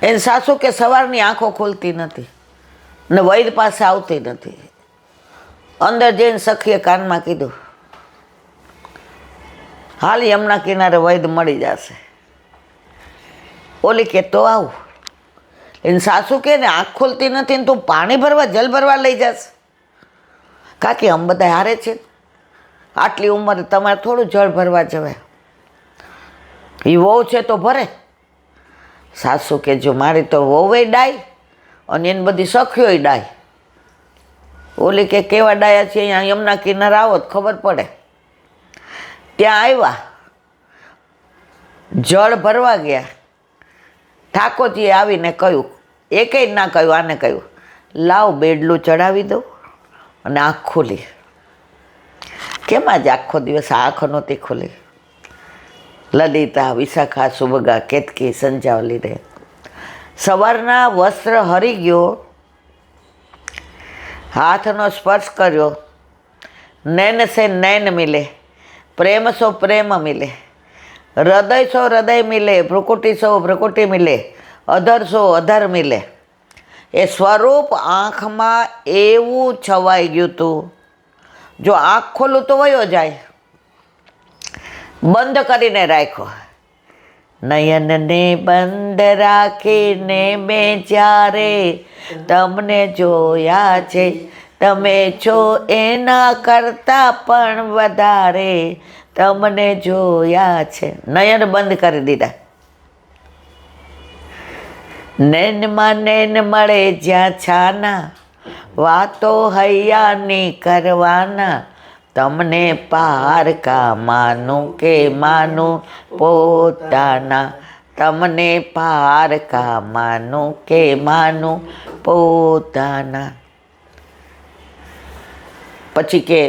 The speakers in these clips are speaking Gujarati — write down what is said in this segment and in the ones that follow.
એની સાસુ કે સવારની આંખો ખોલતી નથી ને વૈદ પાસે આવતી નથી. અંદર જઈને સખીએ કાનમાં કીધું, હાલ યમુના કિનારે વૈદ મળી જશે. ઓલી કે તો આવું. એની સાસુ કે ને આંખ ખોલતી નથી ને તું પાણી ભરવા જલ ભરવા લઈ જશે. કાકી આમ બધા હારે છે, આટલી ઉંમરે તમારે થોડું જળ ભરવા જવાય. એ વહુ છે તો ભરે. સાસુ કે જો મારી તો વહુએ ડાય અને એની બધી સખીઓય ડાય. ઓલી કે કેવા ડાયા છે, અહીંયા યમુના કિનારે આવો તો ખબર પડે. ત્યાં આવ્યા, જળ ભરવા ગયા. ઠાકોરજીએ આવીને કહ્યું, એકેય ના કહ્યું, આને કહ્યું લાવ બેડલું ચડાવી દઉં અને આંખ ખોલી. કેમ આજે આખો દિવસ આંખ નહોતી ખોલી? લલિતા, વિશાખા, સુભગા, કેતકી, સંજાવલી રે. સવારના વસ્ત્ર હરી ગયો, હાથનો સ્પર્શ કર્યો. નૈન સે નૈન મિલે, પ્રેમ સો પ્રેમ મિલે, હૃદય સો હૃદય મિલે, ભ્રુકુટી સો ભ્રુકુટી મિલે, અધર સો અધર મિલે. એ સ્વરૂપ આંખમાં એવું છવાઈ ગયું હતું, જો આંખ ખોલું તો વયો જાય. બંધ કરીને રાખ્યો. નયનને બંધ રાખીને મેં જ્યારે તમને જોયા છે, તમે છો એના કરતાં પણ વધારે તમને જોયા છે. નયન બંધ કરી દીધા. નૈનમાં નૈન મળે જ્યાં છાના, વાતો હૈયાની કરવાના. તમને પારકા માનું કે માનું પોતાના, તમને પારકા માનું કે માનું પોતાના. પછી કે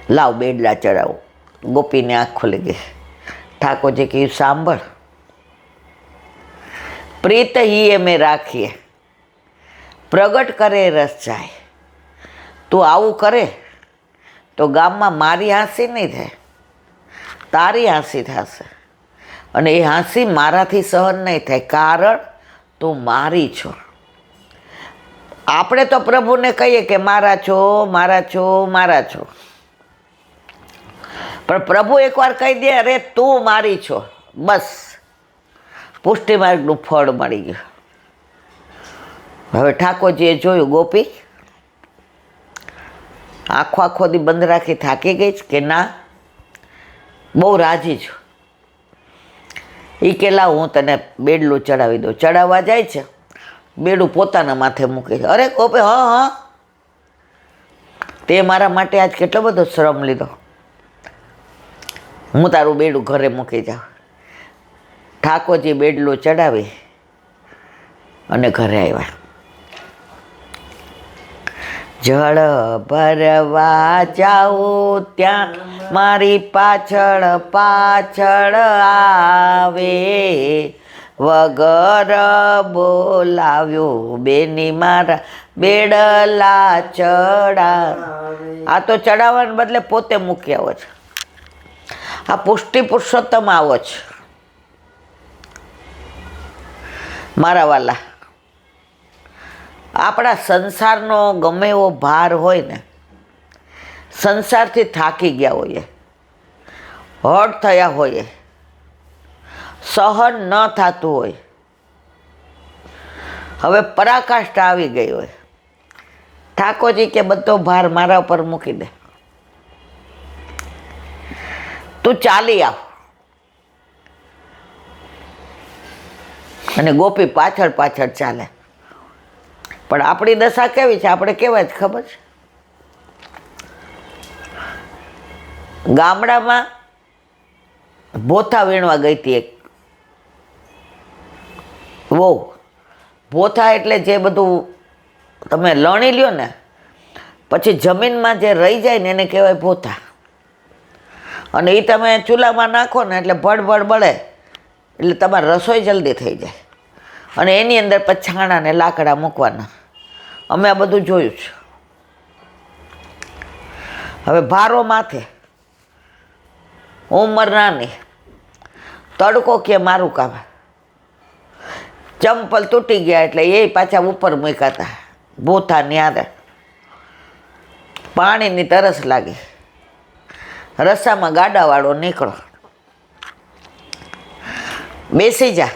લાવ બેડલા ચડાવો. ગોપીને આંખ ખુલી ગઈ. ઠાકોરજી કહ્યું સાંભળ, પ્રીત હી એ મેં રાખીએ, પ્રગટ કરે રસ જાય. તું આવું કરે તો ગામમાં મારી હાંસી નહીં થાય, તારી હાંસી થશે. અને એ હાંસી મારાથી સહન નહીં થાય, કારણ તું મારી છો. આપણે તો પ્રભુને કહીએ કે મારા છો, મારા છો, મારા છો. પણ પ્રભુ એકવાર કહી દે, અરે તું મારી છો, બસ પુષ્ટિ માર્ગનું ફળ મળી ગયું. હવે ઠાકોરજીએ જોયું, ગોપી આખો દી બંધ રાખી થાકી ગઈ કે ના, બહુ રાજી છું. એ કે લાવ હું તને બેડલું ચડાવી દઉં. ચડાવવા જાય છે, બેડું પોતાના માથે મૂકે છે. અરે ગોપી, હા, તે મારા માટે આજ કેટલો બધો શ્રમ લીધો, હું તારું બેડું ઘરે મૂકી જાઉં. ઠાકોરજી બેડલું ચડાવી અને ઘરે આવ્યા. જળ ભરવા જાઉં ત્યાં મારી પાછળ પાછળ આવે, વગર બોલાવ્યો બેની મારા બેડલા ચડા. આ તો ચડાવવાને બદલે પોતે મૂકી આવો છે. આ પુષ્ટિ પુરુષોત્તમ આવો છે. મારા વાલા, આપણા સંસારનો ગમે એવો ભાર હોય ને, સંસારથી થાકી ગયા હોઈએ, હટ થયા હોઈએ, સહન ન થતું હોય, હવે પરાકાષ્ઠા આવી ગઈ હોય, ઠાકોરજી કે બધો ભાર મારા ઉપર મૂકી દે, તું ચાલી આવ. અને ગોપી પાછળ પાછળ ચાલે. પણ આપણી દશા કેવી છે, આપણે કેવા જ ખબર છે. ગામડામાં ભોથા વીણવા ગઈ હતી એક વહુ. ભોથા એટલે જે બધું તમે લણી લ્યો ને, પછી જમીનમાં જે રહી જાય ને એને કહેવાય ભોથા. અને એ તમે ચૂલામાં નાખો ને એટલે ભડભડ બળે, એટલે તમારે રસોઈ જલ્દી થઈ જાય. અને એની અંદર પછી છાણા ને લાકડા મૂકવાના. અમે આ બધું જોયું છે. હવે ભારો માથે, ઉંમર નાની, તડકો કે મારું કામ, ચંપલ તૂટી ગયા એટલે એ પાછા ઉપર મૂકાતા ભૂથા ન્યારે. પાણીની તરસ લાગી, રસ્તામાં ગાડાવાળો નીકળો, બેસી જા,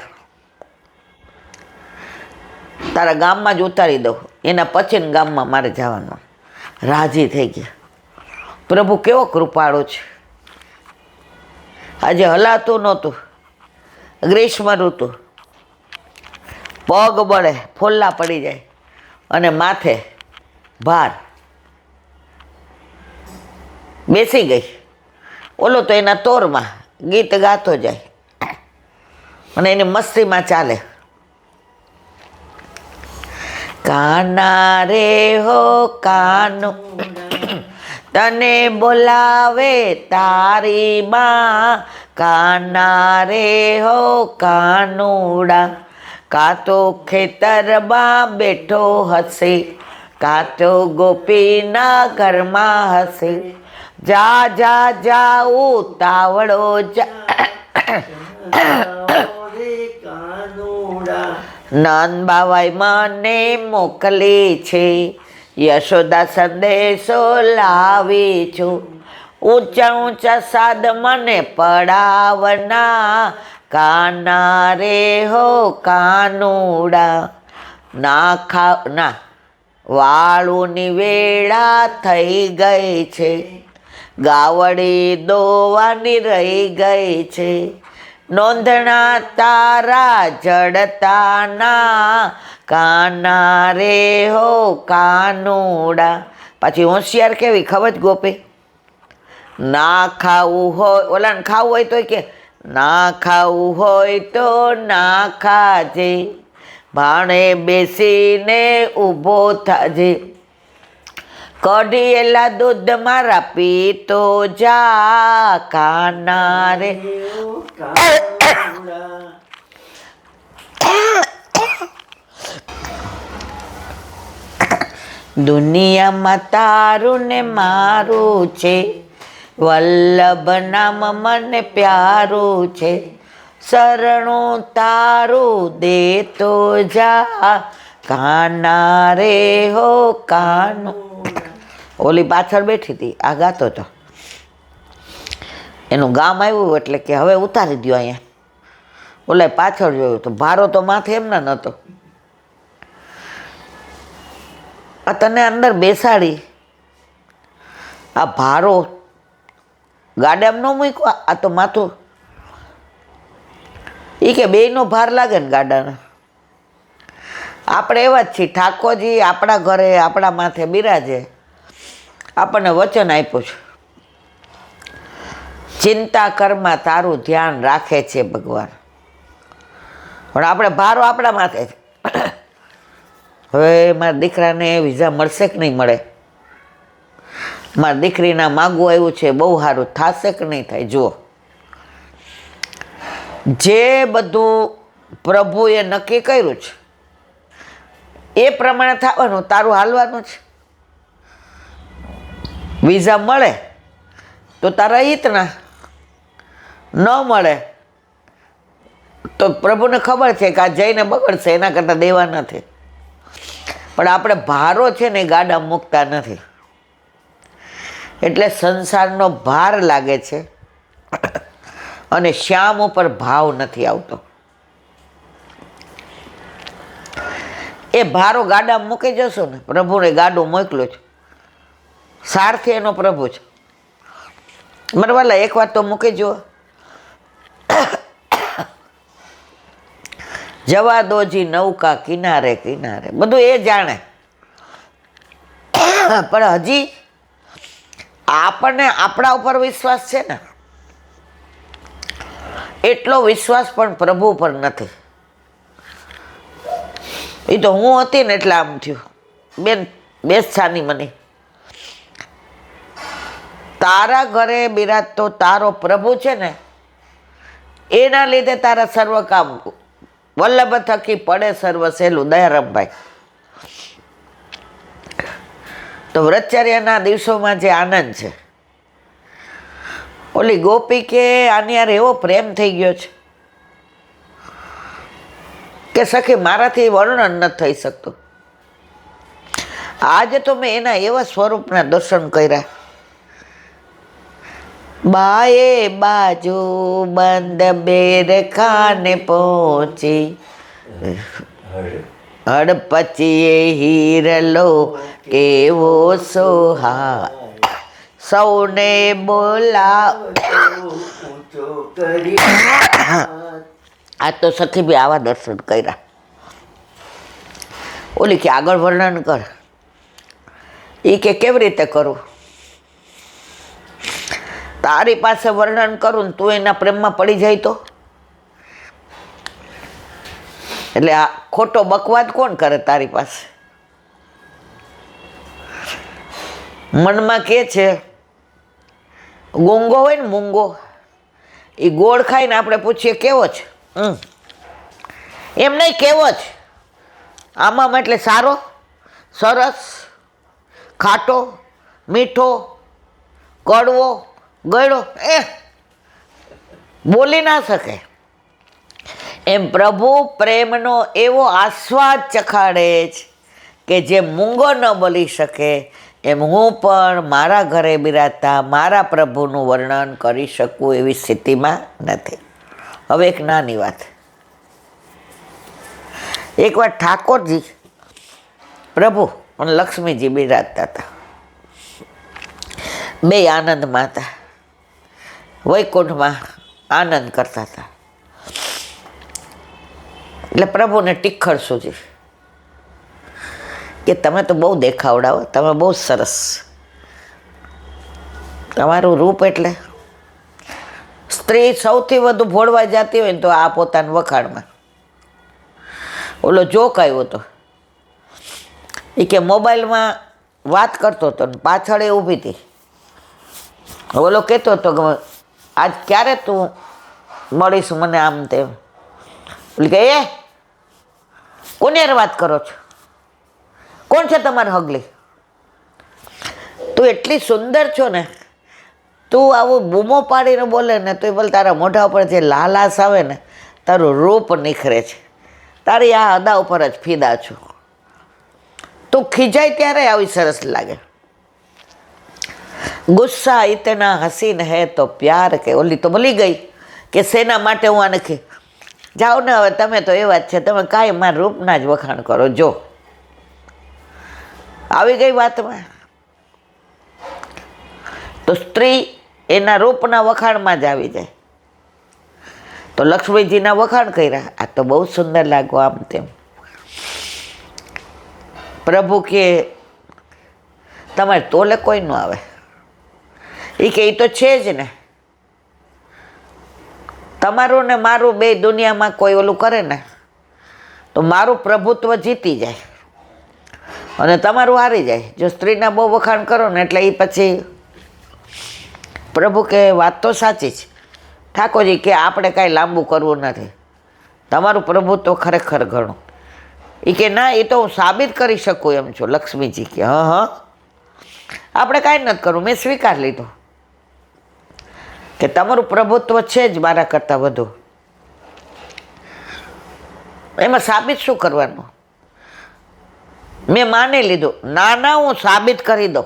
તારા ગામમાં જ ઉતારી દઉં, એના પછીના ગામમાં મારે જવાનું. રાજી થઈ ગયા. પ્રભુ કેવો કૃપાળો છે. આજે હલાતું નહોતું, ગ્રીષ્મ ઋતુ, પગ બળે, ફોલ્લા પડી જાય અને માથે ભાર. બેસી ગઈ. ઓલો તો એના તોરમાં ગીત ગાતો જાય અને એની મસ્તીમાં ચાલે. કાના રે હો કાનો, તને બોલાવે તારી માં. કાના રે હો કાનુડા, કાં તો ખેતરમાં બેઠો હશે, કાં તો ગોપીના ઘરમાં હશે. જા જા જા ઉતાવળો જા. નંદ બાવાઈ મને મોકલી છે, યશોદા સંદેશો લાવી છું. ઊંચા ઊંચા સાદ મને પડાવના, કાના રે હો કાનુડા. ના વાળુની વેળા થઈ ગઈ છે, ગાવડી દોવાની રહી ગઈ છે. નોંધણા તારા જડતાના, કાના રે હો કાનુડા. પાછી હોશિયાર કેવી ખબર ગોપી? ના ખાવું હોય, ઓલાને ખાવું હોય તો કે ના ખાવું હોય તો ના ખાજે, ભાણે બેસીને ઊભો થાજે. કઢીએલા દૂધ મારા પીતો જા, કાના રે. દુનિયામાં તારું ને મારું છે, વલ્લભ નામ મને પ્યારું છે. શરણું તારું દેતો જા, કાના રે હો કાનું. ઓલી પાછળ બેઠી હતી, આ ગાતો હતો. એનું ગામ આવ્યું એટલે કે હવે ઉતારી દો અહીંયા. ઓલા પાછળ જોયું તો ભારો તો માથે એમના નહોતો. આ તને અંદર બેસાડી, આ ભારો ગાડામાં ન મૂક્યો, આ તો માથું. એ કે બેયનો ભાર લાગે ને ગાડાને. આપણે એવા જ છીએ. ઠાકોરજી આપણા ઘરે આપણા માથે બિરાજે, આપણને વચન આપ્યું છે, ચિંતા કરમાં તારું ધ્યાન રાખે છે ભગવાન. પણ આપણે ભારો આપણા માથે છે. હવે મારા દીકરાને વિઝા મળશે કે નહીં મળે? મારી દીકરીના માગવું આવ્યું છે, બહુ સારું થશે કે નહીં થાય? જુઓ, જે બધું પ્રભુએ નક્કી કર્યું છે એ પ્રમાણે થવાનું, તારું હાલવાનું છે. વિઝા મળે તો તારા હિતના, ન મળે તો પ્રભુને ખબર છે કે આ જઈને બગડશે, એના કરતાં દેવા નથી. પણ આપણે ભારો છે ને ગાડા મૂકતા નથી, એટલે સંસારનો ભાર લાગે છે અને શ્યામ ઉપર ભાવ નથી આવતો. એ ભારો ગાડા મૂકી જશો ને, પ્રભુને ગાડું મોકલું છે, સારથી એનો પ્રભુ છે. મરવાલા એક વાત તો મૂકી જુઓ, જવા દોજી નૌકા કિનારે કિનારે, બધું એ જાણે. પણ હજી આપણને આપણા ઉપર વિશ્વાસ છે ને, એટલો વિશ્વાસ પણ પ્રભુ પર નથી. એ તો હું હતી ને એટલે આમ થયું. બેન બેસાની મને, તારા ઘરે બિરાજતો તારો પ્રભુ છે ને, એના લીધે તારા સર્વ કામ વલ્લભ થકી પડે સર્વ સહેલું. દયારામભાઈ તો વ્રતચર્યાના દિવસોમાં જે આનંદ છે, ઓલી ગોપી કે આની યાર એવો પ્રેમ થઈ ગયો છે, કે સખી મારાથી વર્ણન ન થઈ શકતું. આજે તો મેં એના એવા સ્વરૂપના દર્શન કર્યા. બાએ બાજુ બંધ બેર ખાને પહોંચી, હડપચીએ હીરલો કેવો સોહા, સૌને બોલા. આ તો સખી બી આવા દર્શન કર્યા. ઓલી કે આગળ વર્ણન કર. એ કે કેવી રીતે કરું? તારી પાસે વર્ણન કરું ને તું એના પ્રેમમાં પડી જાય તો? એટલે આ ખોટો બકવાદ કોણ કરે તારી પાસે? મનમાં કે છે ગૂંગો હોય ને મૂંગો, એ ગોળ ખાઈને આપણે પૂછીએ કેવો છે, એમ નહીં કેવો છે આમાં, એટલે સારો, સરસ, ખાટો, મીઠો, કડવો, ગળ્યો, બોલી ના શકે. એમ પ્રભુ પ્રેમનો એવો આસ્વાદ ચખાડે છે કે જે મૂંગો ન બોલી શકે, એમ હું પણ મારા ઘરે બિરાજતા મારા પ્રભુનું વર્ણન કરી શકું એવી સ્થિતિમાં નથી. હવે એક નાની વાત. એકવાર ઠાકોરજી, પ્રભુ અને લક્ષ્મીજી બિરાજતા હતા. બે આનંદમાં હતા, વૈકુંઠમાં આનંદ કરતા હતા. એટલે પ્રભુને ટીખળ સૂજી કે તમે તો બહુ દેખાવડાવો, તમે બહુ સરસ, તમારું રૂપ. એટલે સ્ત્રી સૌથી વધુ ભોળવા જતી હોય ને તો આ પોતાના વખાણમાં. ઓલો જોક આવ્યો હતો, એ કે મોબાઈલમાં વાત કરતો હતો ને પાછળ એ ઊભી હતી. ઓલો કહેતો હતો કે આજ ક્યારે તું મળીશ મને, આમ તેમ. એટલે કે એ કોની હારે વાત કરો છો? કોણ છે તમારી હગલી? તું એટલી સુંદર છો ને, તું આવું બૂમો પાડીને બોલે ને તો બોલે તારા મોઢા ઉપર જે લાલાશ આવે ને, તારું રૂપ નિખરે છે. તારી આ અદા ઉપર જ ફિદા છું. તું ખીજાય ત્યારે આવી સરસ લાગે. ગુસ્સા ઇતના હસીન હે તો પ્યાર કે. ઓલી તો ભૂલી ગઈ કે શેના માટે હું આને જાઓ ને. હવે તમે તો એવા જ છે, તમે કાંઈ મારા રૂપના જ વખાણ કરો. જો આવી ગઈ વાતમાં તો સ્ત્રી એના રૂપના વખાણમાં જ આવી જાય. તો લક્ષ્મીજીના વખાણ કર્યા, આ તો બહુ સુંદર લાગો, આમ તેમ. પ્રભુ કે તમારે તોલે કોઈ ન આવે. એ કે એ તો છે જ ને, તમારું ને મારું બે દુનિયામાં કોઈ ઓલું કરે ને તો મારું પ્રભુત્વ જીતી જાય અને તમારું હારી જાય. જો સ્ત્રીના બહુ વખાણ કરો ને એટલે એ પછી પ્રભુ કે વાત તો સાચી છે ઠાકોરજી, કે આપણે કાંઈ લાંબુ કરવું નથી, તમારું પ્રભુત્વ ખરેખર ઘણું. એ કે ના, એ તો હું સાબિત કરી શકું એમ છું. લક્ષ્મીજી કે હા, આપણે કાંઈ નથી કરવું, મેં સ્વીકાર લીધો કે તમારું પ્રભુત્વ છે જ મારા કરતાં વધુ. એમાં સાબિત શું કરવાનું? મેં માની લીધું. ના ના, હું સાબિત કરી દઉં.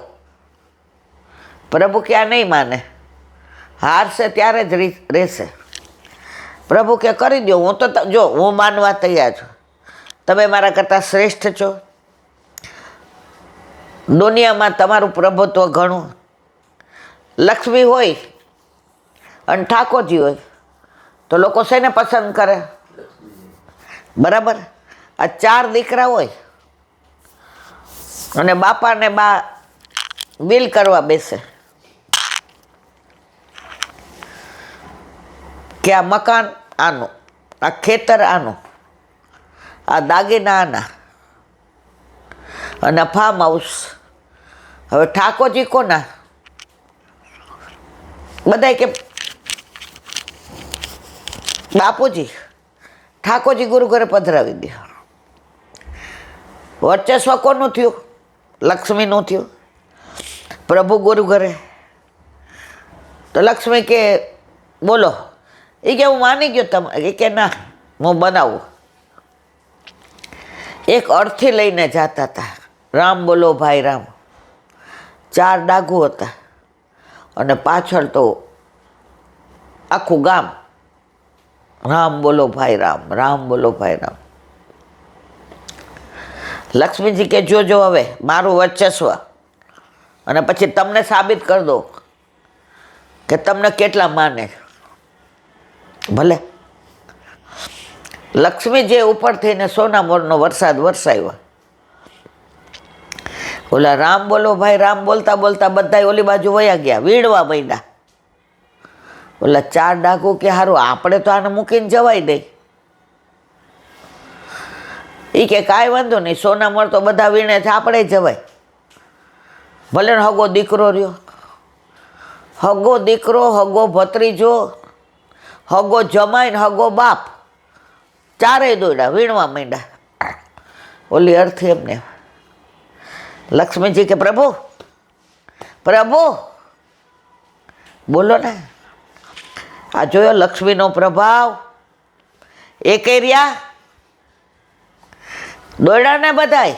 પ્રભુ કે આ નહીં માને, હારશે ત્યારે જ રહેશે. પ્રભુ કે કરી દો. હું તો જો હું માનવા તૈયાર છું, તમે મારા કરતાં શ્રેષ્ઠ છો, દુનિયામાં તમારું પ્રભુત્વ ઘણું. લક્ષ્મી હોય અને ઠાકોરજી હોય તો લોકો શેને પસંદ કરે? બરાબર. આ ચાર દીકરા હોય અને બાપા ને બા વિલ કરવા બેસે કે આ મકાન આનું, આ ખેતર આનું, આ દાગીના આના અને ફાર્મ હાઉસ. હવે ઠાકોરજી કોના? બધા કે બાપુજી. ઠાકોરજી ગુરુ ઘરે પધરાવી દે. વર્ચસ્વ કોનું થયું? લક્ષ્મીનું થયું. પ્રભુ ગુરુ ઘરે તો લક્ષ્મી કે બોલો. એ કે હું માની ગયો. તમે કે ના, હું બનાવું. એક અર્થી લઈને જતા હતા, રામ બોલો ભાઈ રામ. 4 ડાઘુ હતા અને પાછળ તો આખું ગામ રામ બોલો ભાઈ રામ, રામ બોલો ભાઈ રામ. લક્ષ્મીજી કે જોજો હવે મારું વર્ચસ્વ, અને પછી તમને સાબિત કરી દો કે તમને કેટલા માને. ભલે લક્ષ્મીજીએ ઉપર થઈને સોના મોરનો વરસાદ વરસાવ્યો. ઓલા રામ બોલો ભાઈ રામ બોલતા બોલતા બધા ઓલી બાજુ વયા ગયા, વીણવા માંડ્યા. ઓલા 4 ડાઘુ કે હારું આપણે તો આને મૂકીને જવાય દઈ. એ કે કાંઈ વાંધો નહીં, સોના મોર તો બધા વીણે છે, આપણે જવાય. ભલે ને હગો દીકરો રહ્યો, હગો દીકરો, હગો ભત્રીજો, હગો જમાઈ ને હગો બાપ, 4 દોડ્યા, વીણવા માંડ્યા. ઓલી અર્થી એમને. લક્ષ્મીજી કે પ્રભુ પ્રભુ બોલો ને. આ જોયો લક્ષ્મીનો પ્રભાવ, એ કઈ રહ્યા દોડ્યા ને બધાય.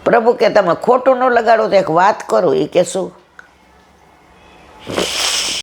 પ્રભુ કે તમે ખોટું ન લગાડો તો એક વાત કરો. એ કે શું?